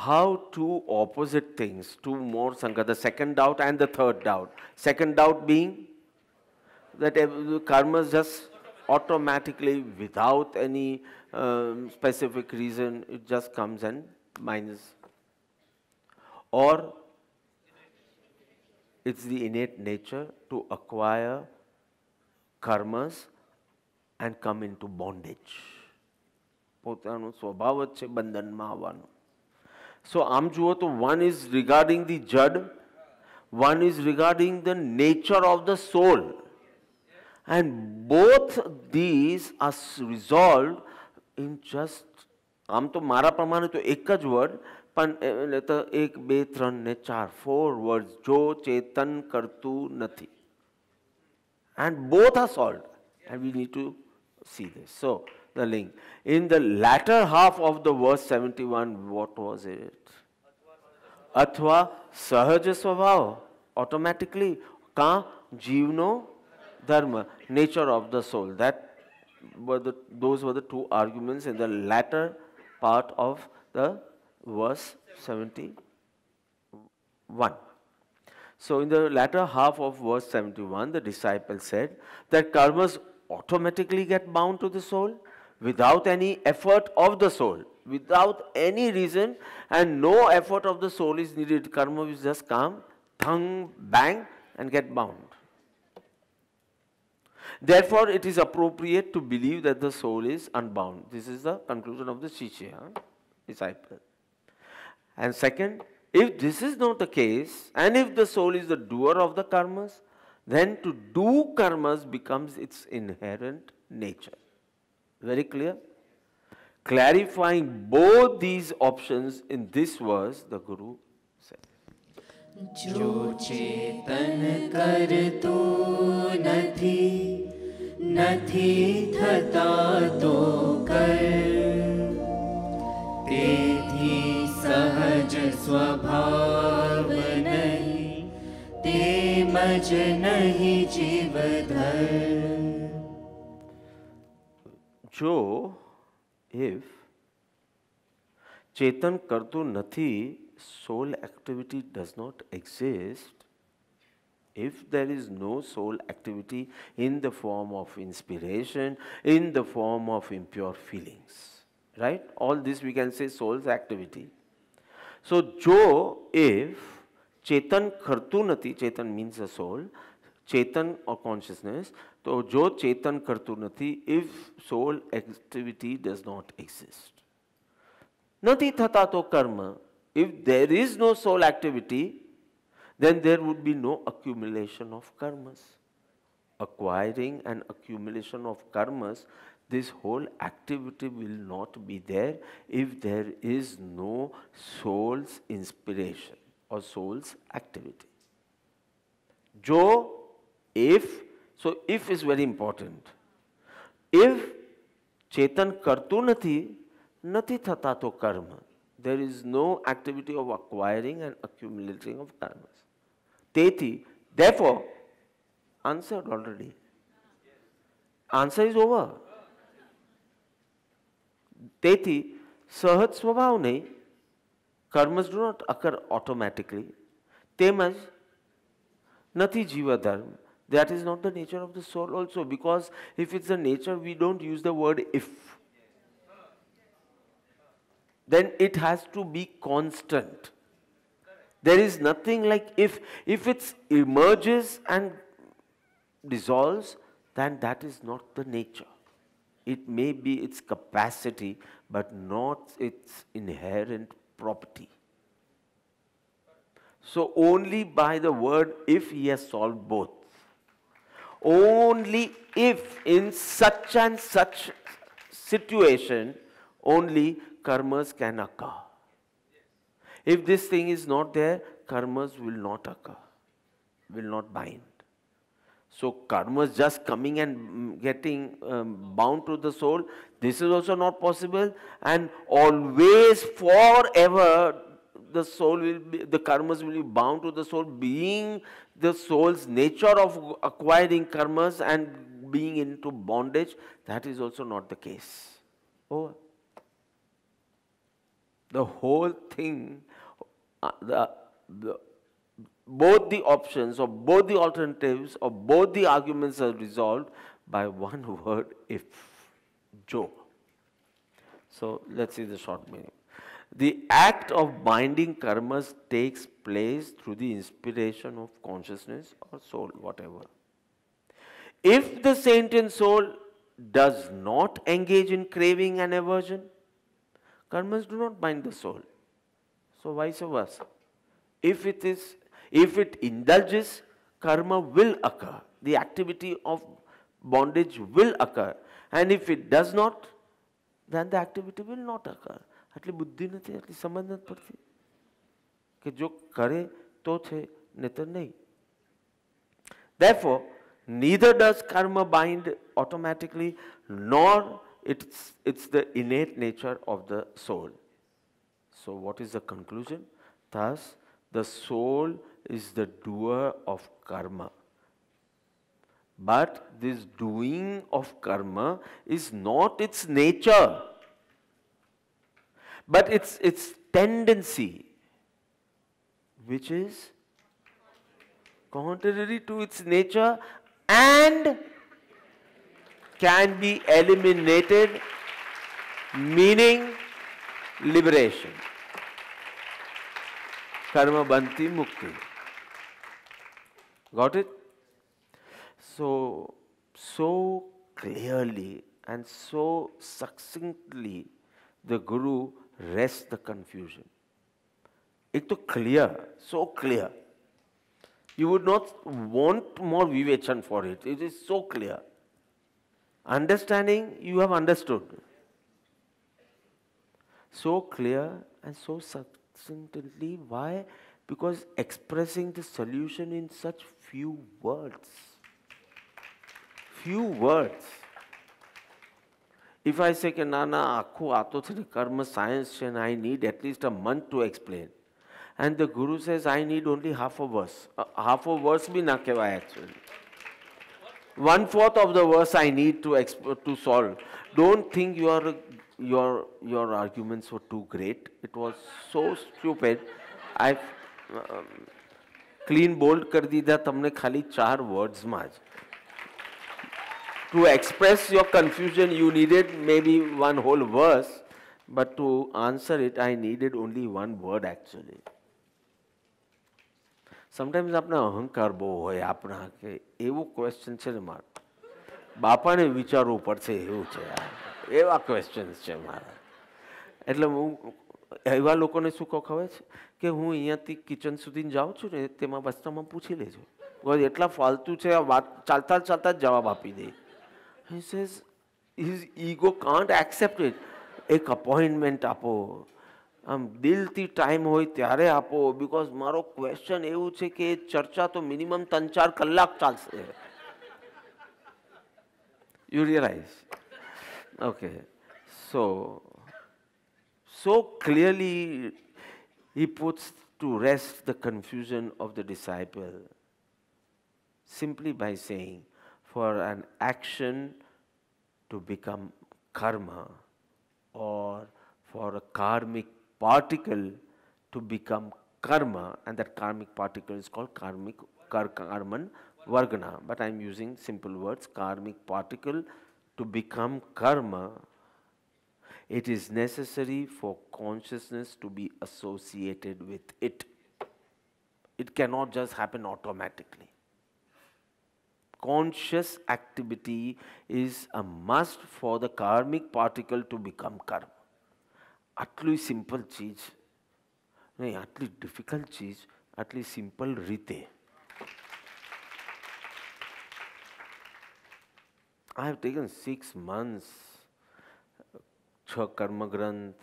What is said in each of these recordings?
how two opposite things, two more Sankhya, the second doubt and the third doubt. Second doubt being that karmas just automatically, without any specific reason, it just comes and minus. Or it's the innate nature to acquire karmas and come into bondage. પોતાનો સ્વભાવ જ છે બંધનમાં આવવાનો. So આમ જુઓ તો one is regarding the jad, one is regarding the nature of the soul. And both these are resolved in just, આમ તો મારા પ્રમાણે તો એક જ વર્ડ, પણ તો 1, 2, 3 ને 4, 4 words, જો ચેતન કરતું નથી. And both are solved. And we need to see this. So, the link. In the latter half of the verse 71, what was it? Athva sahaja swabhav. Automatically, ka jivno dharma, nature of the soul. Those were the two arguments in the latter part of the verse 71. So in the latter half of verse 71, the disciple said that karmas automatically get bound to the soul without any effort of the soul, without any reason, and no effort of the soul is needed. Karma will just come, thang, bang, and get bound. Therefore, it is appropriate to believe that the soul is unbound. This is the conclusion of the Shishya, disciple. And second, if this is not the case, and if the soul is the doer of the karmas, then to do karmas becomes its inherent nature. Very clear? Clarifying both these options in this verse, the Guru said. जो चेतन करतो नथी नथी थता तो कर तेथी सहज स्वभाव नहीं ते मज नहीं जीवधर. जो if चेतन करतो नथी, soul activity does not exist. If there is no soul activity in the form of inspiration, in the form of impure feelings, right? All this we can say soul's activity. So, jo if chetan kartu nati, chetan means the soul, chetan or consciousness, so jo chetan kartu nati, if soul activity does not exist. Nati thata to karma. If there is no soul activity, then there would be no accumulation of karmas. Acquiring and accumulation of karmas, this whole activity will not be there if there is no soul's inspiration or soul's activity. Jo, if, so if is very important. If chetan kartu nathi, nathi thata to karma. There is no activity of acquiring and accumulating of karmas. Tethi, therefore, answered already. Answer is over. Tethi, sahaj swabhav nahi, karmas do not occur automatically. Temaj, nathi jiva dharma. That is not the nature of the soul also, because if it's the nature, we don't use the word if. Then it has to be constant. There is nothing like if it emerges and dissolves, then that is not the nature. It may be its capacity, but not its inherent property. So only by the word if he has solved both. Only if in such and such situation, only karmas can occur. If this thing is not there, karmas will not occur, will not bind. So karmas just coming and getting bound to the soul, this is also not possible. And always, forever, the soul will be, the karmas will be bound to the soul, being the soul's nature of acquiring karmas and being into bondage. That is also not the case. Over. The whole thing, the both the options or both the alternatives or both the arguments are resolved by one word, if. Jo. So let's see the short meaning. The act of binding karmas takes place through the inspiration of consciousness or soul, whatever. If the sentient soul does not engage in craving and aversion, karmas do not bind the soul. So vice versa. If it indulges, karma will occur. The activity of bondage will occur. And if it does not, then the activity will not occur. આટલી બુદ્ધિ નથી, આટલી સમજ નથી પડતી કે જો કરે તો છે, નહીતર નહીં. Therefore, neither does karma bind automatically, nor it's the innate nature of the soul. So what is the conclusion? Thus, the soul is the doer of karma. But this doing of karma is not its nature, but its tendency, which is contrary to its nature and can be eliminated, meaning liberation. Karma banti mukti. Got it? So clearly and so succinctly the Guru rests the confusion. Ek to clear, so clear. You would not want more vivechan for it. It is so clear. Understanding, you have understood. So clear and so succinctly. Why? Because expressing the solution in such few words. Few words. If I say, Nana, akhu ato the karma science, and I need at least a month to explain. And the Guru says, I need only half a verse. Half a verse bhi na kevai actually. 1/4 of the verse I need to solve. Don't think your arguments were too great. It was so stupid. I've clean bold kar dida tamne khali 4 words maaj. To express your confusion, you needed maybe one whole verse, but to answer it, I needed only one word actually. Sometimes આપણા અહંકાર બહુ હોય આપણા કે એવું question છે ને મારા બાપાને વિચારવું પડશે એવું છે એવા ક્વેશ્ચન્સ છે મારા એટલે હું એવા લોકોને શું કહું ખબર છે કે હું અહીંયાથી કિચન સુધી જાઉં છું ને તેમાં રસ્તામાં પૂછી લેજો એટલા ફાલતુ છે આ વાત ચાલતા ચાલતા જ જવાબ આપી દે. He says his ego can't accept it. એક અપોઇન્ટમેન્ટ આપો, આમ દિલથી ટાઈમ હોય ત્યારે આપો, બિકોઝ મારો ક્વેશ્ચન એવું છે કે ચર્ચા તો મિનિમમ 3-4 કલાક ચાલશે. You realize? Okay. So clearly he puts to rest the confusion of the disciple simply by saying, for an action to become karma, or for a karmic particle to become karma, and that karmic particle is called karman vargana, but I am using simple words, karmic particle to become karma, it is necessary for consciousness to be associated with it. It cannot just happen automatically. Conscious activity is a must for the karmic particle to become karma. આટલી simple ચીજ નહીં, આટલી difficult ચીજ આટલી simple રીતે. I have taken 6 months, 6 કર્મગ્રંથ,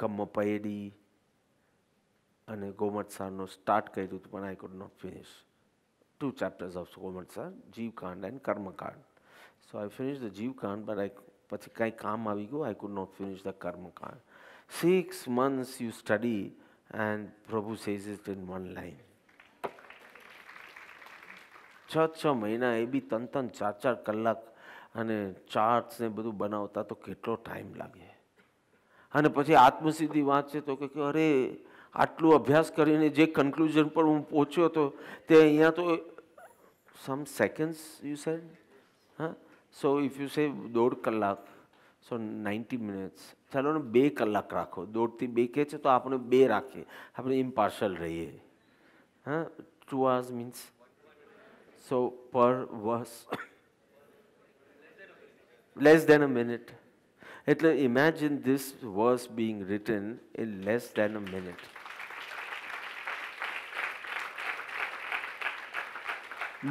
કમ્મપયડી અને ગોમત સારનો start કર્યું હતું પણ I could not finish. 2 chapters of Gomad Sar, Jeev Kand and Karma Kand. So I finished the Jeev Kand, but પછી કાંઈ કામ આવી ગયું, I could not finish the Karma Kand. 6 months you study and Prabhu says it in one line. 6 મહિના એ બી 3-3, 4-4 કલાક અને charts ને બધું બનાવતા તો કેટલો ટાઈમ લાગે. અને પછી આત્મસિદ્ધિ વાંચે તો કે અરે આટલું અભ્યાસ કરીને જે કન્ક્લુઝન પર હું પહોંચ્યો હતો તે અહીંયા તો સમ સેકન્ડ્સ યુ સેડ હા સો ઇફ યુ સે 1.5 કલાક સો 90 મિનિટ્સ ચાલો ને 2 કલાક રાખો 1.5 થી 2 કહે છે તો આપણે 2 રાખીએ આપણે ઇમ્પાર્શલ રહીએ હા 2 hours મીન્સ સો પર વર્સ less than a minute. એટલે imagine this verse being written in less than a minute.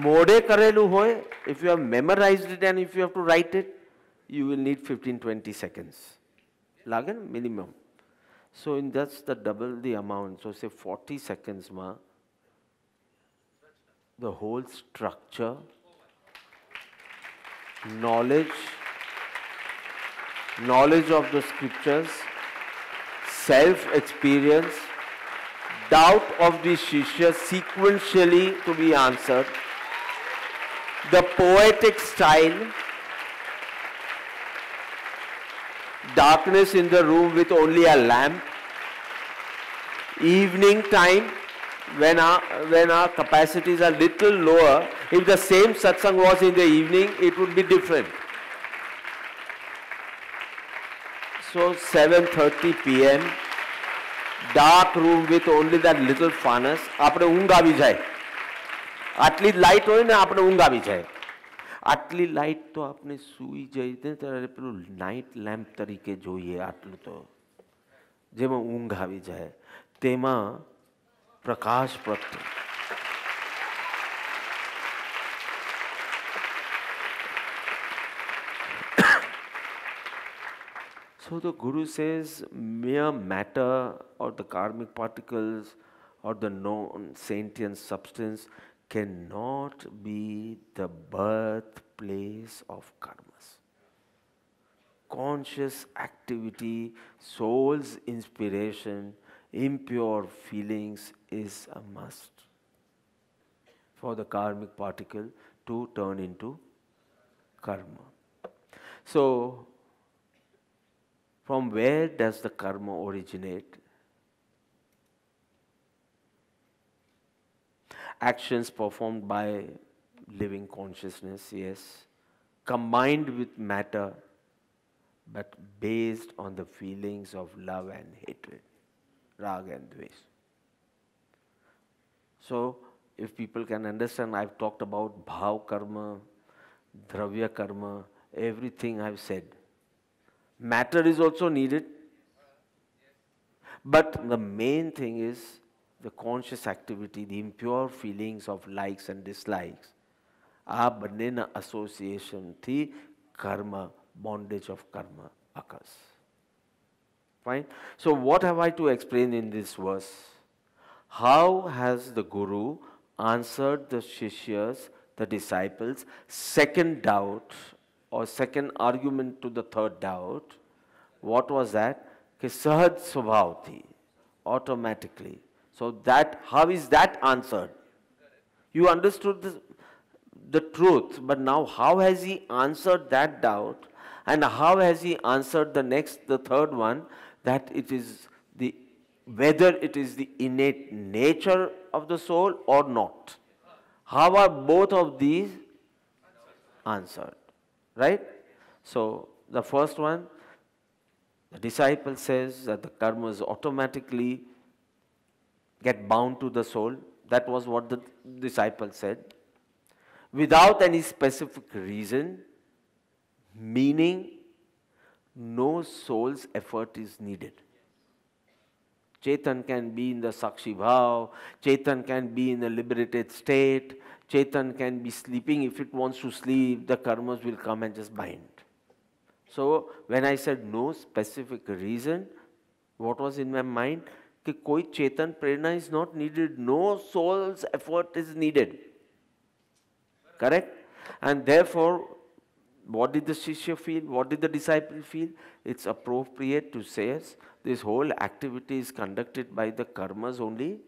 મોડે કરેલું હોય, if you have memorized it and if you have to write it, you will need 15-20 seconds. લાગે ને minimum. So in that's the double the amount. So say 40 seconds ma, the whole structure, knowledge of the scriptures, self-experience, doubt of the Shishya sequentially to be answered, the poetic style, darkness in the room with only a lamp, evening time when our capacities are little lower, if the same satsang was in the evening, it would be different. So 7:30 p.m. dark room with only that little furnace. આપણે ઊંઘ આવી જાય. આટલી light હોય ને આપણે ઊંઘ આવી જાય. આટલી લાઇટ તો આપણે સૂઈ જઈએ ત્યારે પેલું નાઇટ લેમ્પ તરીકે જોઈએ આટલું તો જેમાં ઊંઘ આવી જાય તેમાં પ્રકાશ પ્રગટે. So the Guru says mere matter or the karmic particles or the non-sentient substance cannot be the birthplace of karmas. Conscious activity, soul's inspiration, impure feelings is a must for the karmic particle to turn into karma. So from where does the karma originate? Actions performed by living consciousness, yes, combined with matter, but based on the feelings of love and hatred, raga and dvesh. So, if people can understand, I've talked about bhav karma, dravya karma, everything I've said. Matter is also needed, but the main thing is the conscious activity, the impure feelings of likes and dislikes. આ બંનેના associationથી karma, bondage of karma occurs. Fine? So what have I to explain in this verse? How has the Guru answered the Shishyas, the disciples, second doubt or second argument to the third doubt? What was that? Ke sahaj swabhav thi, automatically. So that, how is that answered? You understood the truth, but now how has he answered that doubt? And how has he answered the third one, that it is whether it is the innate nature of the soul or not? How are both of these answered? Right? So the first one, the disciple says that the karmas automatically get bound to the soul. That was what the disciple said. Without any specific reason, meaning no soul's effort is needed. Chetan can be in the Sakshi Bhav, Chetan can be in a liberated state, Chetan can be sleeping. If it wants to sleep, the karmas will come and just bind. So when I said no specific reason, what was in my mind? That koi Chetan prerna is not needed, no soul's effort is needed. Correct? And therefore, what did the Shishya feel? What did the disciple feel? It's appropriate to say this whole activity is conducted by the karmas only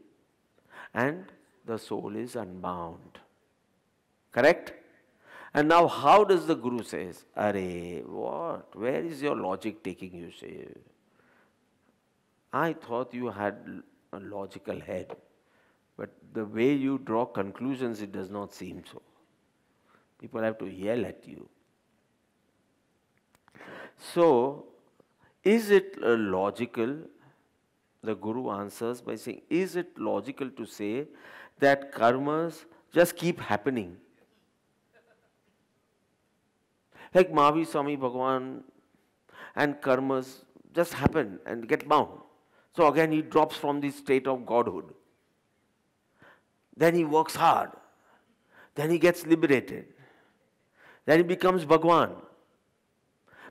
and the soul is unbound. Correct? And now how does the Guru says, Arey, what? Where is your logic taking you? Say, I thought you had a logical head, but the way you draw conclusions, it does not seem so. People have to yell at you. So, is it logical? The Guru answers by saying, is it logical to say that karmas just keep happening? Like Mahavir Swami Bhagavan and karmas just happen and get bound. So again he drops from the state of godhood. Then he works hard. Then he gets liberated. Then he becomes Bhagwan.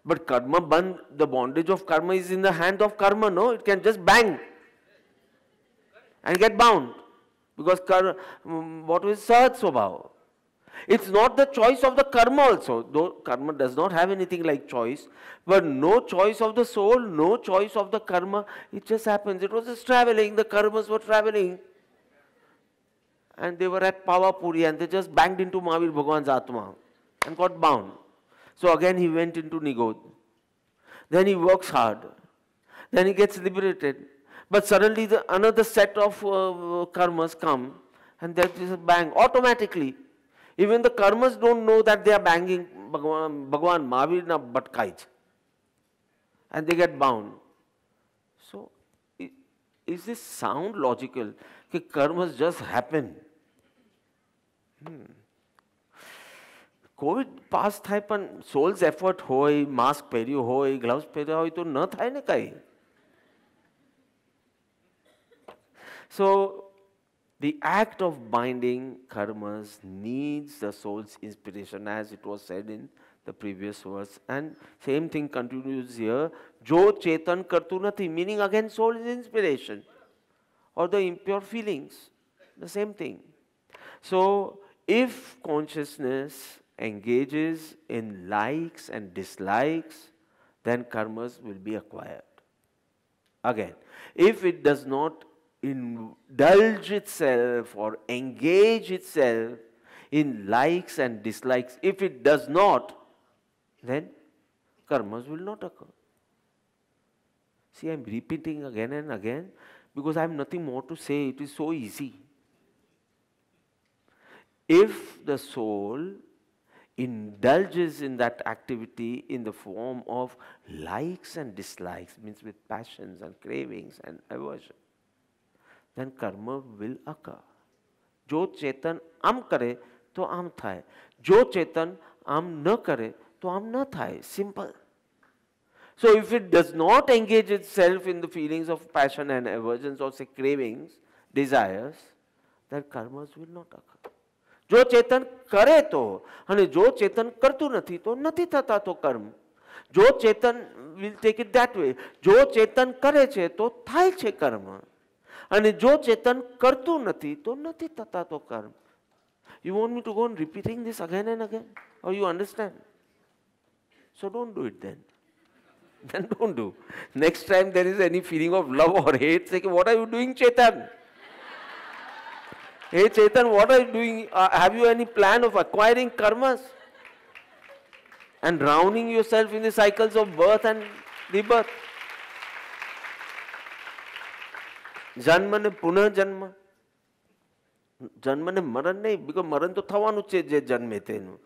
But karma band, the bondage of karma is in the hand of karma, no? It can just bang and get bound. Because what is Sahaj Swabhav? It's not the choice of the karma also, though karma does not have anything like choice, but no choice of the soul, no choice of the karma, it just happens. It was just traveling, the karmas were traveling. And they were at Pavapuri and they just banged into Mahavir Bhagavan's Atma and got bound. So again he went into Nigodh. Then he works hard. Then he gets liberated. But suddenly another set of karmas come and that is a bang automatically. Even the karmas don't know that they are banging Bhagavan Mahavir na Bhatkaj. And they get bound. So, is this sound logical? That karmas just happen. COVID pass થાય પણ souls effort હોય, mask પહેર્યું હોય, gloves પહેર્યા હોય તો ન થાય ને કઈ. So, the act of binding karmas needs the soul's inspiration, as it was said in the previous verse. And same thing continues here. Jo chetan kartu nathi, meaning again soul's inspiration or the impure feelings. The same thing. So, if consciousness engages in likes and dislikes, then karmas will be acquired. Again, if it does not indulge itself or engage itself in likes and dislikes, if it does not, then karmas will not occur. See, I am repeating again and again because I have nothing more to say. It is so easy. If the soul indulges in that activity in the form of likes and dislikes, means with passions and cravings and aversion, then karma will occur. Jo chetan am kare to am thai. Jo chetan am na kare to am na thai. Simple. So if it does not engage itself in the feelings of passion and aversions or say cravings, desires, then karmas will not occur. જો ચેતન કરે તો અને જો ચેતન કરતું નથી તો નથી થતા તો કર્મ. જો ચેતન will take it that way. જો ચેતન કરે છે તો થાય છે કર્મ. અને જો ચેતન કરતું નથી તો નથી થતા તો કર્મ. You want me to go on repeating this again and again? Or you understand? So don't do it then. Then don't do. Next time there is any feeling of love or hate, say, what are you doing, Chetan? Hey Chetan, what are you doing? Have you any plan of acquiring karmas? And drowning yourself in the cycles of birth and rebirth? Janma ne punah janma. Janma ne maran nahi, because maran to thawanu che je janme tenu.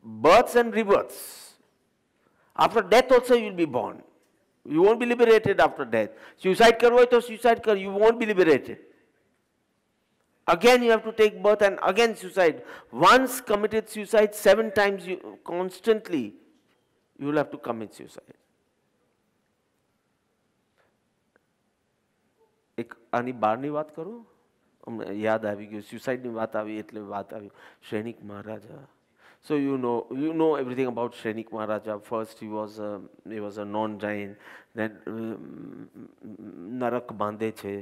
Births and rebirths. After death also you will be born. You won't be liberated after death. Suicide karo hai to suicide kar, you won't be liberated. Again you have to take birth and again suicide. Once committed suicide, 7 times constantly you will have to commit suicide. એક આની બહારની વાત કરું, યાદ આવી ગયું, suicide ની વાત આવી એટલે વાત આવી. Shrenik Maharaja. So you know everything about Shrenik Maharaja. First he was a non-Jain, then નરક બાંધે છે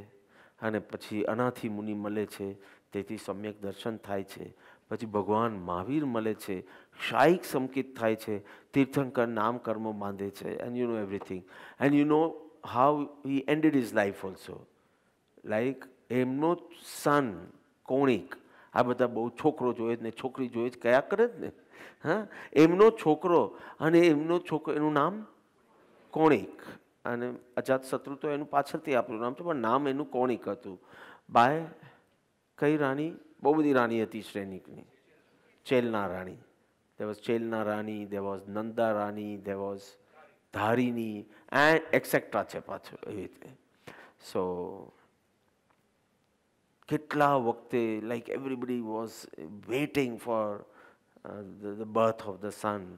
અને પછી અનાથી મુનિ મળે છે, તેથી સમ્યક દર્શન થાય છે. પછી ભગવાન મહાવીર મળે છે, શાયિક સંકિત થાય છે, તીર્થંકર નામ કર્મ બાંધે છે, and you know everything. And you know how he ended his life also. Like એમનો son કોણિક, આ બધા બહુ છોકરો જોઈએ જ ને છોકરી જોઈએ જ કયા કરે જ ને, હા, એમનો છોકરો અને એમનો છોકરો, એનું નામ કોણિક અને અજાતશત્રુ તો એનું પાછળથી આપણું નામ છે, પણ નામ એનું કોણિક હતું. બાય કઈ રાણી? બહુ બધી રાણી હતી શ્રેનિકની. ચેલના રાણી. there was ચેલના રાણી, there was નંદા રાણી, there was Dharini and etcetera છે પાછું એવી રીતે. સો કેટલા વખતે like everybody was waiting for the birth of the son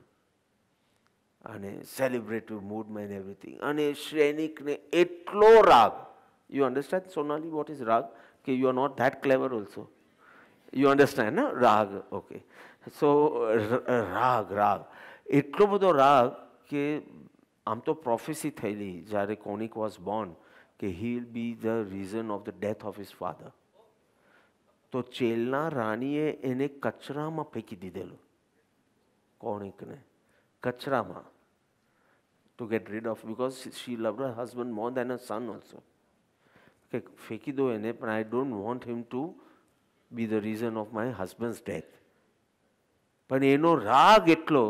અને સેલિબ્રેટિવ મૂડમાં એન્ડ એવરીથિંગ. અને શ્રેનિકને એટલો રાગ. You understand Sonali what is રાગ? કે you are not that clever also. You understand ને રાગ? ઓકે. સો રાગ એટલો બધો રાગ કે આમ તો પ્રોફેસી થયેલી જ્યારે કોનિક વોઝ બોર્ન કે he will be the reason of the death of his father. તો ચેલના રાણીએ એને કચરામાં ફેંકી દીધેલું, કોનિકને કચરામાં, to get rid of, because she loved her husband more than her son also. કે ફેંકી દો એને, પણ I don't want him to be the reason of my husband's death. પણ એનો રાગ એટલો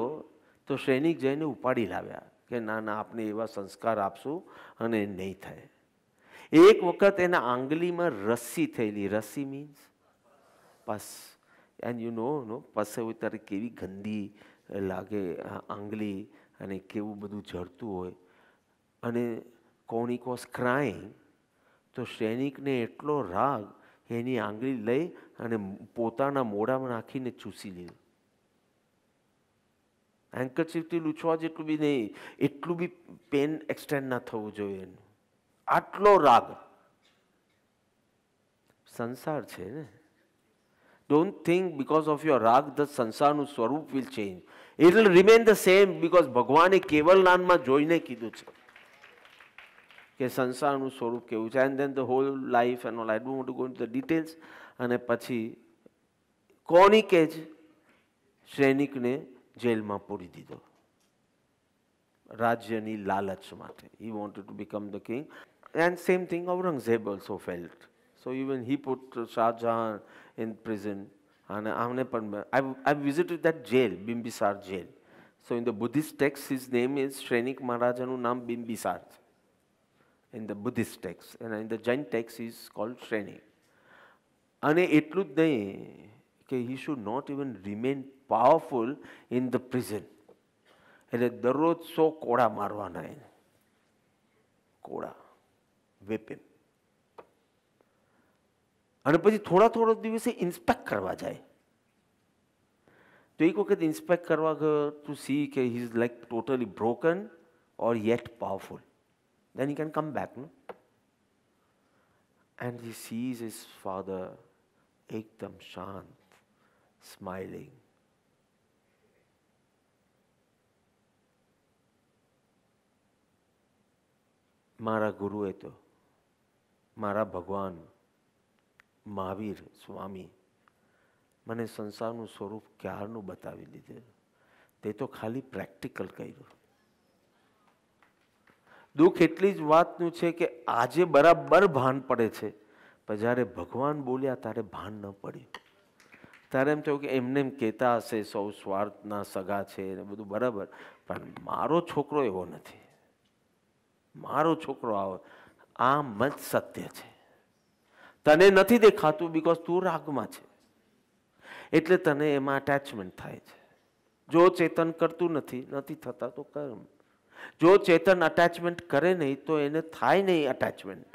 તો સૈનિક જઈને ઉપાડી લાવ્યા કે ના ના આપણે એવા સંસ્કાર આપશું અને નહીં થાય. એક વખત એના આંગળીમાં રસ્સી થયેલી. રસ્સી મીન્સ પસ. એન્ડ યુ નો પસ હોય ત્યારે કેવી ગંદી લાગે આંગળી અને કેવું બધું જળતું હોય. અને કોનિક વોઝ ક્રાઇંગ. તો સૈનિકને એટલો રાગ એની આંગળી લઈ અને પોતાના મોઢામાં નાખીને ચૂસી લીધું. હેન્કરચીફથી લૂછવા જેટલું બી નહીં, એટલું બી પેન એક્સટેન્ડ ના થવું જોઈએ એનું. આટલો રાગ. સંસાર છે ને. Don't think because of your રાગ ધ સંસારનું સ્વરૂપ will change. It will remain the same because ભગવાને કેવલ નામમાં જોઈને કીધું છે કે સંસારનું સ્વરૂપ કેવું છે. And then the hall life and all. I don't want to go into the details. અને પછી કોનિકે જ સૈનિકને જેલમાં પૂરી દીધો રાજ્યની લાલચ માટે. He wanted to become the king. And same thing Aurangzeb also felt. So even he put Shahjahan in prison. અને આમને પણ I visited that jail, Bimbisar jail. So in the Buddhist texts his name is Shrenik મહારાજાનું નામ બિંબિસાર છે in the Buddhist texts. And in the Jain texts is called Shrenik. અને એટલું જ નહીં કે he should not even remain powerful in the prison. એટલે દરરોજ 100 કોડા મારવાના એને. કોડા વેપિન. અને પછી થોડા દિવસે ઇન્સ્પેક્ટ કરવા જાય. તો એક વખત ઇન્સ્પેક્ટ કરવા ગયો ટુ સી કે he is like totally broken or yet powerful. Then he can come back, no? And he sees his father ekdam shant, smiling. મારા ગુરુએ તો, મારા ભગવાન મહાવીર સ્વામી મને સંસારનું સ્વરૂપ ક્યારનું બતાવી દીધેલું. તે તો ખાલી પ્રેક્ટિકલ કર્યું. દુઃખ એટલી જ વાતનું છે કે આજે બરાબર ભાન પડે છે, પણ જ્યારે ભગવાન બોલ્યા ત્યારે ભાન ન પડ્યું. ત્યારે એમ થયું કે એમને એમ કહેતા હશે સૌ સ્વાર્થના સગા છે ને બધું બરાબર, પણ મારો છોકરો એવો નથી. મારો છોકરો આવો, આ મત સત્ય છે. તને નથી દેખાતું બિકોઝ તું રાગમાં છે, એટલે તને એમાં અટેચમેન્ટ થાય છે. જો ચેતન કરતું નથી થતા તો કર્મ. જો ચેતન અટેચમેન્ટ કરે નહીં તો એને થાય નહીં અટેચમેન્ટ.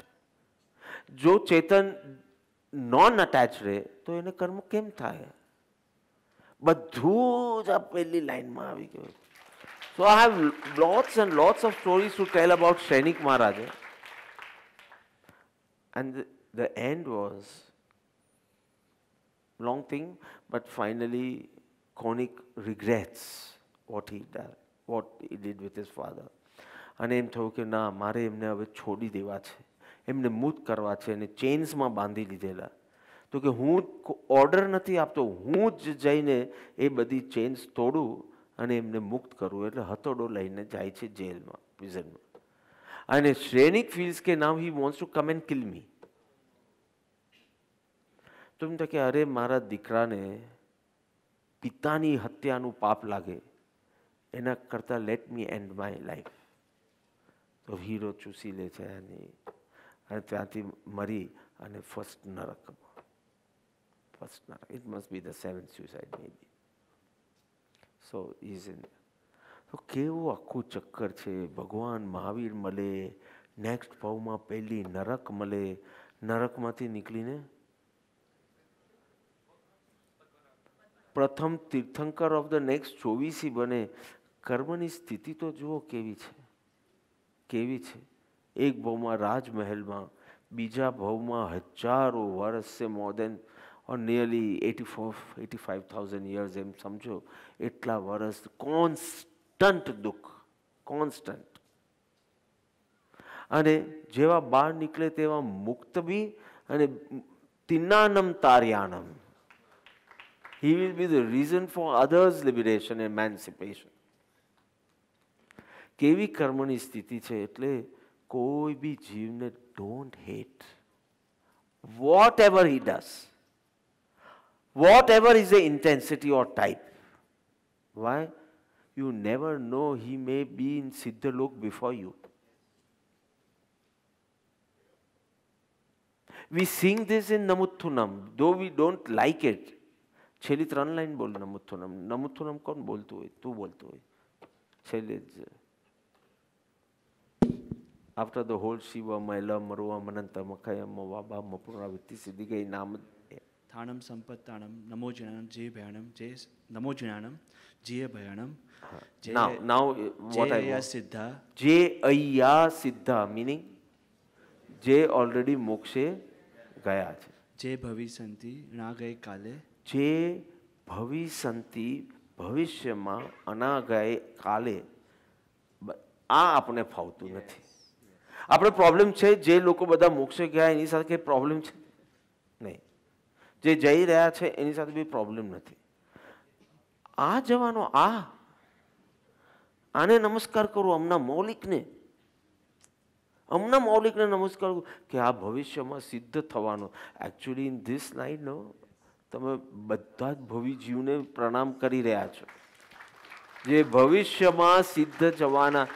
જો ચેતન નોન અટેચ રહે તો એને કર્મ કેમ થાય? બધું જ આ પહેલી લાઈનમાં આવી ગયું. So I have lots and lots of stories to tell about Sainik Maharaja. And the end was long thing, but finally Konik regrets what he did with his father. અને એમ થયું કે ના, મારે એમને હવે છોડી દેવા છે, એમને મુક્ત કરવા છે. અને ચેન્સમાં બાંધી લીધેલા. તો કે હું ઓર્ડર નથી આપતો, હું જ જઈને એ બધી ચેન્સ તોડું અને એમને મુક્ત કરું. એટલે હથોડો લઈને જાય છે જેલમાં, પ્રિઝનમાં. અને સૈનિક ફીલ્સ કે now he wants to come and kill me. તો એમ થાય કે અરે મારા દીકરાને પિતાની હત્યાનું પાપ લાગે, એના કરતાં let me and my life. તો હીરો ચૂસી લે છે એની, અને ત્યાંથી મરી અને ફર્સ્ટ નરકમાં. ફર્સ્ટ નરક. It must be the seventh suicide may be. So is in. તો કેવું આખું ચક્કર છે. ભગવાન મહાવીર મળે, નેક્સ્ટ ભાવમાં પહેલી નરક મળે, નરકમાંથી નીકળીને પ્રથમ તીર્થંકર ઓફ ધ નેક્સ્ટ 24 બને. કર્મની સ્થિતિ તો જુઓ કેવી છે, કેવી છે. એક ભાવમાં રાજમહેલમાં, બીજા ભાવમાં હજારો વર્ષ છે, મોર દેન ઓર નિયરલી 85,000 યર્સ એમ સમજો. એટલા વર્ષ કોન્સ્ટન્ટ દુઃખ, કોન્સ્ટન્ટ. અને જેવા બહાર નીકળે તેવા મુક્ત બી, અને તિન્નાનમ તાર્યાનમ. He will be the reason for others' liberation and emancipation. કેવી કર્મની સ્થિતિ છે. એટલે કોઈ બી જીવને don't hate. Whatever he does, whatever is the intensity or type. Why? You never know, he may be in Siddhalok before you. We sing this in Namuthunam, though we don't like it. છેલ્લી 3 line બોલ નમુથુનમ. નમુથુનમ કોણ બોલતું હોય? તું બોલતું હોય છેલ્લે જ. આફ્ટર ધ હોલ શિવ મૈલ મરુવા મનંત મખયમ વાબા મપુનરાવૃત્તિ સિદ્ધિ ગઈ નામ થાણમ સંપત્તાણમ નમો જનાનમ જે ભયાણમ જે નમો જનાનમ જે ભયાણમ now what I જે સિદ્ધા જે અય્યા સિદ્ધા meaning જે ઓલરેડી મોક્ષે ગયા છે. જે ભવિસંતિ ના ગઈ કાલે, જે ભવિસંતિ ભવિષ્યમાં, અનાગય કાલે. આ આપણે ફાવતું નથી. આપણે પ્રોબ્લેમ છે જે લોકો બધા મોક્ષે ગયા એની સાથે કંઈ પ્રોબ્લેમ છે નહીં. જે જઈ રહ્યા છે એની સાથે બી પ્રોબ્લેમ નથી. આ જવાનો આને નમસ્કાર કરું, હમણાં મૌલિકને નમસ્કાર કરું કે આ ભવિષ્યમાં સિદ્ધ થવાનો. એકચ્યુઅલી ઇન ધીસ લાઈન નો તમે બધા જ ભવિ જીવને પ્રણામ કરી રહ્યા છો જે ભવિષ્યમાં સિદ્ધ જવાના.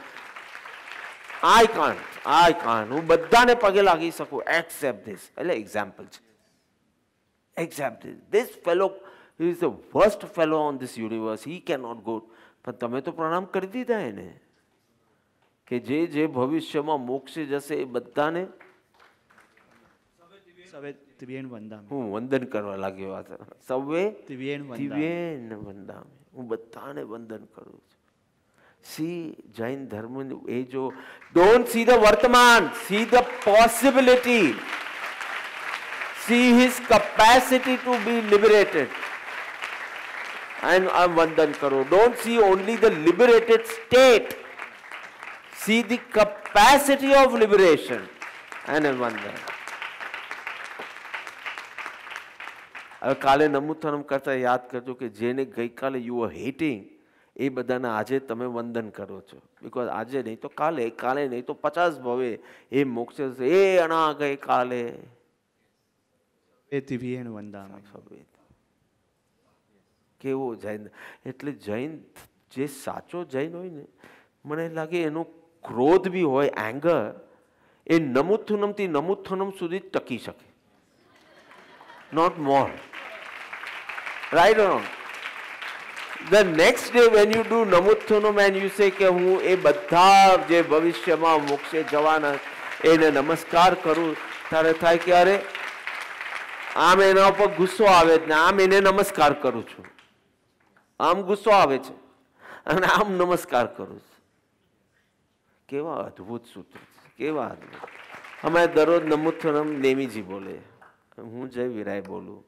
આઈ કાન્ટ હું બધાને પગે લાગી શકું એક્સેપ્ટ ધીસ. એટલે એક્ઝામ્પલ છે. Except this fellow is the worst fellow on this universe. He can not go. પણ તમે તો પ્રણામ કરી દીધા એને કે જે ભવિષ્યમાં મોક્ષે જશે એ બધાને હું વંદન કરવા લાગ્યો. સૌએ દિવ્યેન વંદામે. હું બધાને વંદન કરું છું. સી જૈન ધર્મ એ જો ડોન્ટ સી ધ વર્તમાન, see the possibility, see his capacity to be liberated and વંદન કરો. Don't see only the liberated state, see the capacity of liberation and wonder. હવે કાલે નમુથનમ કરતા યાદ કરજો કે જેને ગઈકાલે યુ આર હેટિંગ એ બધાને આજે તમે વંદન કરો છો. બિકોઝ આજે નહીં તો કાલે, કાલે નહીં તો 50 ભવે એ મોક્ષ એ અણા ગઈ કાલે કેવો જૈન. એટલે જૈન જે સાચો જૈન હોય ને મને લાગે એનો ક્રોધ બી હોય, એંગર, એ નમુથુનમથી નમુથુનમ સુધી જ ટકી શકે, not more. Right or not? The next day when you do નમુથુનમ એન્ડ યુ સે કે હું એ બધા જે ભવિષ્યમાં મોક્ષે જવાના એને નમસ્કાર કરું, ત્યારે થાય કે અરે આમ એના ઉપર ગુસ્સો આવે જ ને આમ એને નમસ્કાર કરું છું. આમ ગુસ્સો આવે છે અને આમ નમસ્કાર કરું છું. કેવા અદ્ભુત સૂત્ર છે, કેવા અદ્ભુત. અમે દરરોજ નમુથુનમ નેમીજી બોલે, હું જય વિરાય બોલું,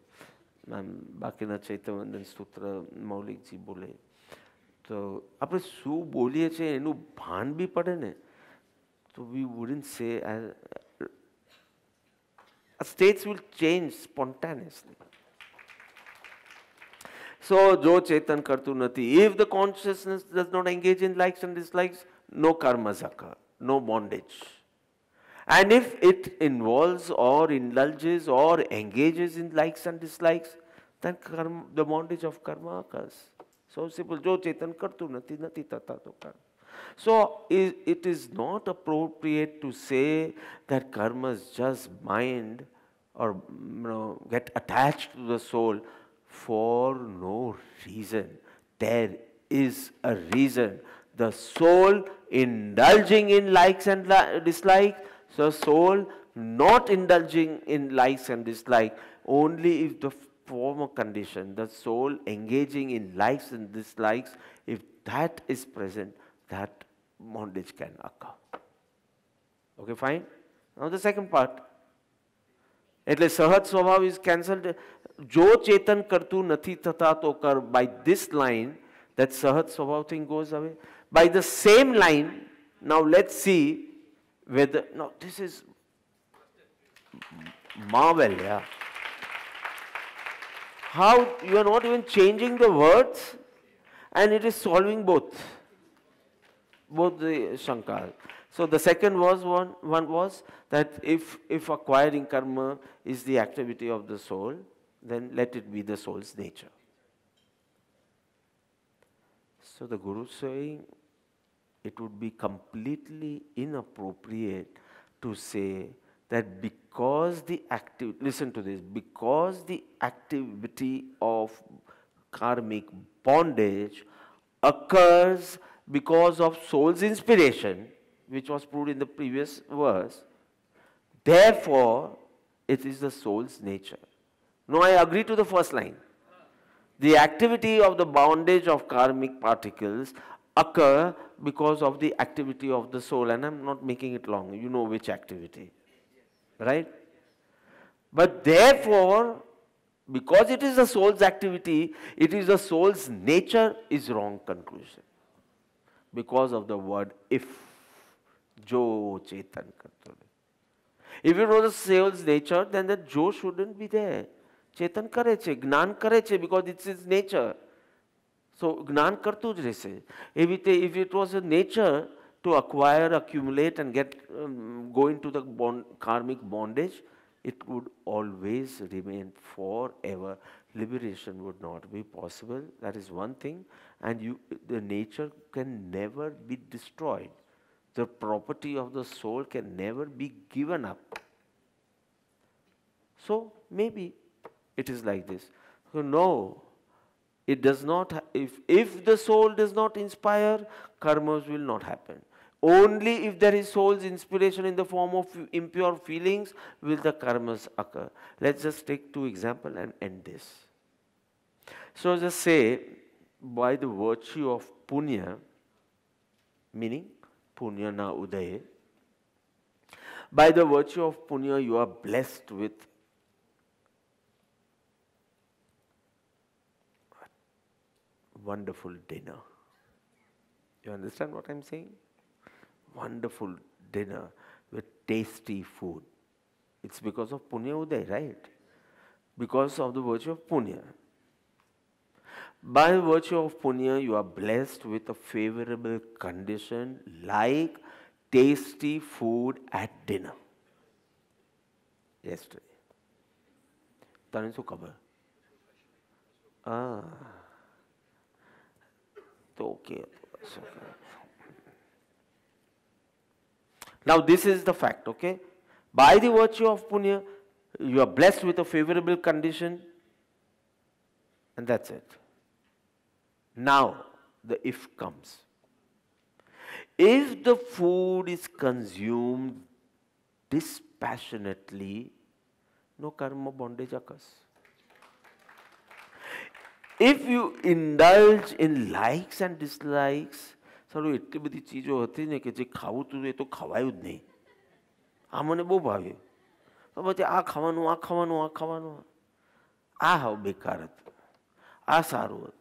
બાકીના ચૈતવંદન સૂત્ર મૌલિકજી બોલે. તો આપણે શું બોલીએ છીએ એનું ભાન બી પડે ને તો વી વુડન્ટ સે states will change spontaneously. So જો ચેતન કરતું નથી, if the consciousness does not engage in likes and dislikes, no karmas occur, no bondage. And if it involves or indulges or engages in likes and dislikes, then karma, the bondage of karma occurs. So simple. જો ચેતન કરતું નથી, નથી થતા તો કર્મ. So it is not appropriate to say that karmas just bind or get attached to the soul for no reason. There is a reason. The soul indulging in likes and dislikes, the soul not indulging in likes and dislikes, only if the former condition, the soul engaging in likes and dislikes, if that is present, that bondage can occur. Okay, fine? Now the second part. એટલે સહજ સ્વભાવ is cancelled. જો ચેતન કરતું નથી થતા તો કર. By this line, that સહજ સ્વભાv thing goes away. By the same line, now let's see whether, now this is marvel, yeah. How you are not even changing the words and it is solving both the shankas. So the second one was that if acquiring karma is the activity of the soul, then let it be the soul's nature. So the Guru is saying it would be completely inappropriate to say that because listen to this, because the activity of karmic bondage occurs because of soul's inspiration, which was proved in the previous verse, therefore it is the soul's nature. No, I agree to the first line. The activity of the bondage of karmic particles occur because of the activity of the soul, and I'm not making it long, you know which activity, right? But therefore, because it is the soul's activity, it is the soul's nature is wrong conclusion. Because of the word if. Jo chetan karto. If it was the soul's nature, then the jo shouldn't be there. Chetan kare che, gnan kare che, because it's his nature. So gnan kartu j rese. If it was a nature to acquire, accumulate and go into the karmic bondage, it would always remain forever. Liberation would not be possible. That is one thing. And the nature can never be destroyed. The property of the soul can never be given up. So maybe it is like this. So no, it does not. If the soul does not inspire, karmas will not happen. Only if there is soul's inspiration in the form of impure feelings will the karmas occur. Let's just take two examples and end this. So just say, by the virtue of punya, meaning punya na udaye, by the virtue of punya you are blessed with wonderful dinner. You understand what I'm saying? Wonderful dinner with tasty food. It's because of punya uday, right? Because of the virtue of punya. By virtue of punya, you are blessed with a favorable condition like tasty food at dinner. Yesterday. Tane su khabar? Okay. Now this is the fact, okay? By the virtue of punya, you are blessed with a favorable condition, and that's it. Now, the if comes. If the food is consumed dispassionately, no karma bondage occurs. If you indulge in likes and dislikes, સારું એટલી બધી ચીજો હતી ને કે જે ખાવું તું એ તો ખવાયું જ નહીં. આ મને બહુ ભાવ્યું. તો પછી આ ખાવાનું, આ ખાવાનું, આ ખાવાનું, આ હાવ બેકાર હતું, આ સારું હતું.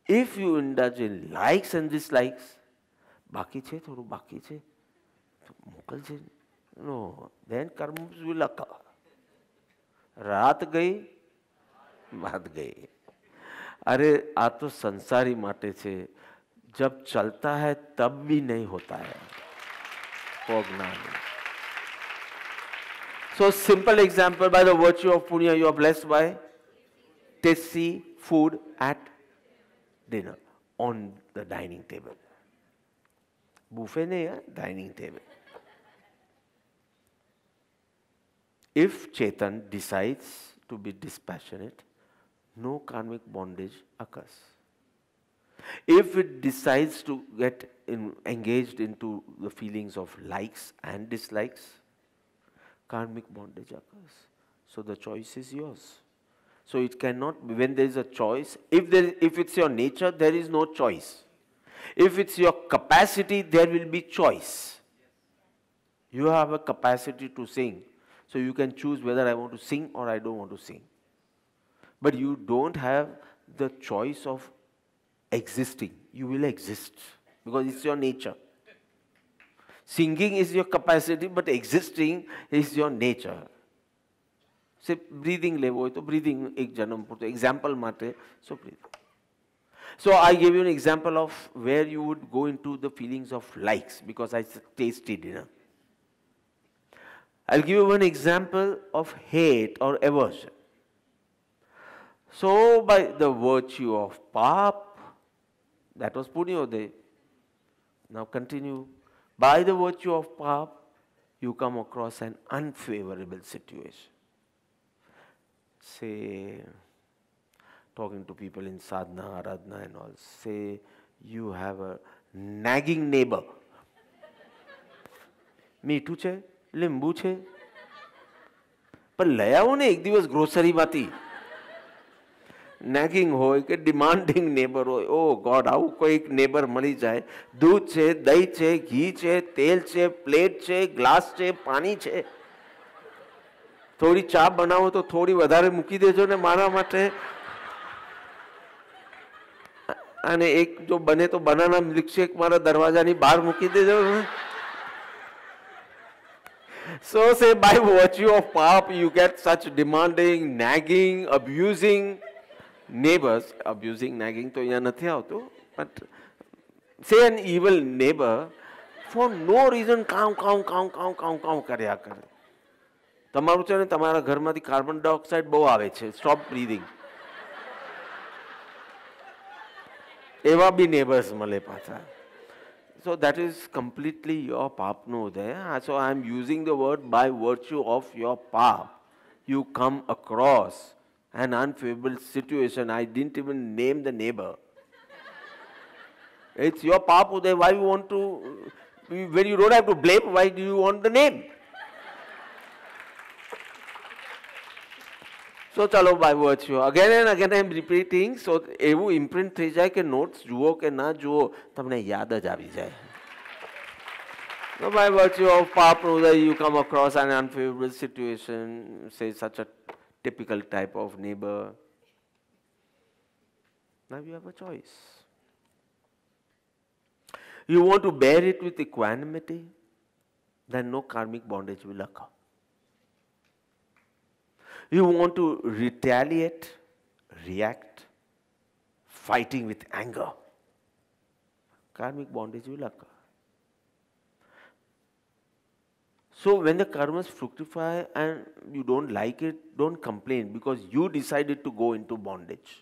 If you indulge in likes and dislikes, બાકી છે થોડું બાકી છે તો મોકલજે. No, then karmas will occur. રાત ગઈ, બાત ગઈ. अरे आ तो संसारी माटे छे, जब चलता है तब भी नहीं होता है. So simple example, by the virtue of punya you are blessed by tasty food at dinner, on the dining table. Buffet nahi hai, dining table. If Chetan decides to be dispassionate, no karmic bondage occurs. If it decides to get engaged into the feelings of likes and dislikes, karmic bondage occurs. So the choice is yours. So it cannot, when there is a choice, if it's your nature, there is no choice. If it's your capacity, there will be choice. You have a capacity to sing. So you can choose whether I want to sing or I don't want to sing. But you don't have the choice of existing. You will exist because it's your nature. Singing is your capacity, but existing is your nature. Say breathing levo, to breathing ek janam purto example mate, so breathe. So I gave you an example of where you would go into the feelings of likes because I tasted dinner. I'll give you one example of hate or aversion. So by the virtue of pap, that was Punyodaya. Now continue. By the virtue of pap, you come across an unfavorable situation. Say, talking to people in sadhana, aradhana and all, say you have a nagging neighbor. મીઠું છે લીંબુ છે પણ લઈ આવો ને એક દિવસ ગ્રોસરીમાંથી nagging હોય કે demanding neighbor હોય. Oh God, આવું કોઈક neighbor મળી જાય. દૂધ છે, દહીં છે, ઘી છે, તેલ છે, પ્લેટ છે, ગ્લાસ છે, પાણી છે. થોડી ચા બનાવો તો થોડી વધારે મૂકી દેજો ને મારા માટે. અને એક જો બને તો બનાના મિલ્કશેક મારા દરવાજાની બહાર મૂકી દેજો. So say by virtue of pap you get such demanding, nagging, abusing neighbors. Abusing, nagging તો અહીંયા નથી આવતું. But say an evil neighbor for no reason કાઉ કર્યા કરે. તમારું છે ને તમારા ઘરમાંથી કાર્બન ડાયોક્સાઇડ બહુ આવે છે. Stop breathing. એવા બી નેબર્સ મળે પાછા. So that is completely your papno there. So I am using the word by virtue of your pap. You come across an unfavorable situation. I didn't even name the neighbor. It's your pap there. Why you want to, when you don't have to blame, why do you want the name? So chalo by virtue. Again and again I am repeating. So એવું imprint થઈ જાય કે notes જુઓ કે ના જુઓ તમને યાદ જ આવી જાય. So by virtue of papnoda you come across an unfavorable situation, say such a typical type of neighbor. Now you have a choice. You want to bear it with equanimity, then no karmic bondage will occur. You want to retaliate, react, fighting with anger, karmic bondage will occur. So when the karmas fructify and you don't like it, don't complain because you decided to go into bondage.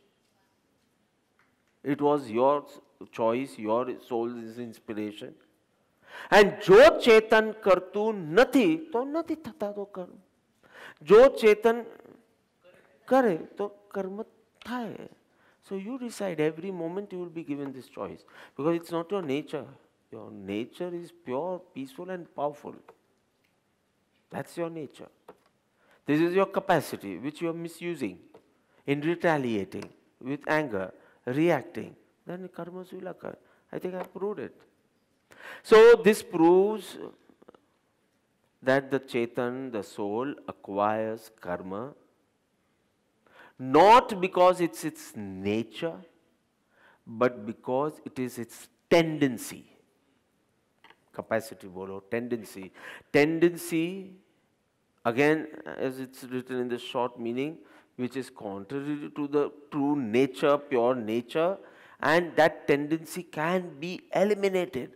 It was your choice, your soul's inspiration. And જો ચેતન કરતું નથી તો નથી થતા તો કર્મ. જો ચેતન કરે તો કર્મ થાય. So you decide. Every moment you will be given this choice because it's not your nature. Your nature is pure, peaceful and powerful. That's your nature. This is your capacity which you are misusing in retaliating with anger, reacting. Then karmas will occur. I think I have proved it. So this proves that the Chetan, the soul, acquires karma not because it's its nature, but because it is its tendency. Capacity bolo, tendency. Tendency, again, as it's written in the short meaning, which is contrary to the true nature, pure nature, and that tendency can be eliminated.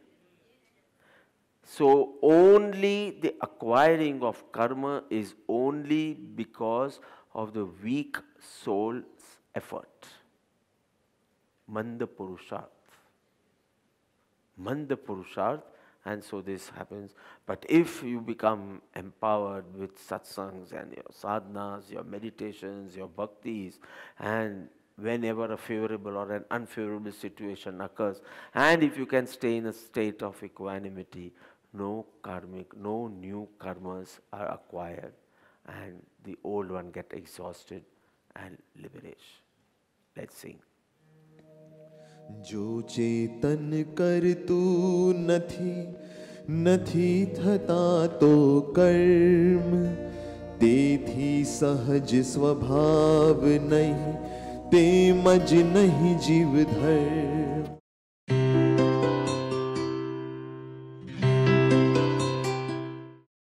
So only the acquiring of karma is only because of the weak soul's effort. Manda Purusharth. Manda Purusharth and so this happens. But if you become empowered with satsangs and your sadhanas, your meditations, your bhaktis, and whenever a favorable or an unfavorable situation occurs, and if you can stay in a state of equanimity, no new karmas are acquired, and the old one get exhausted and liberation. Let's sing. जो चेतन करतु नथी थता तो कर्म, तेथी सहज स्वभाव नहीं, ते मज नहीं जीव धर्म।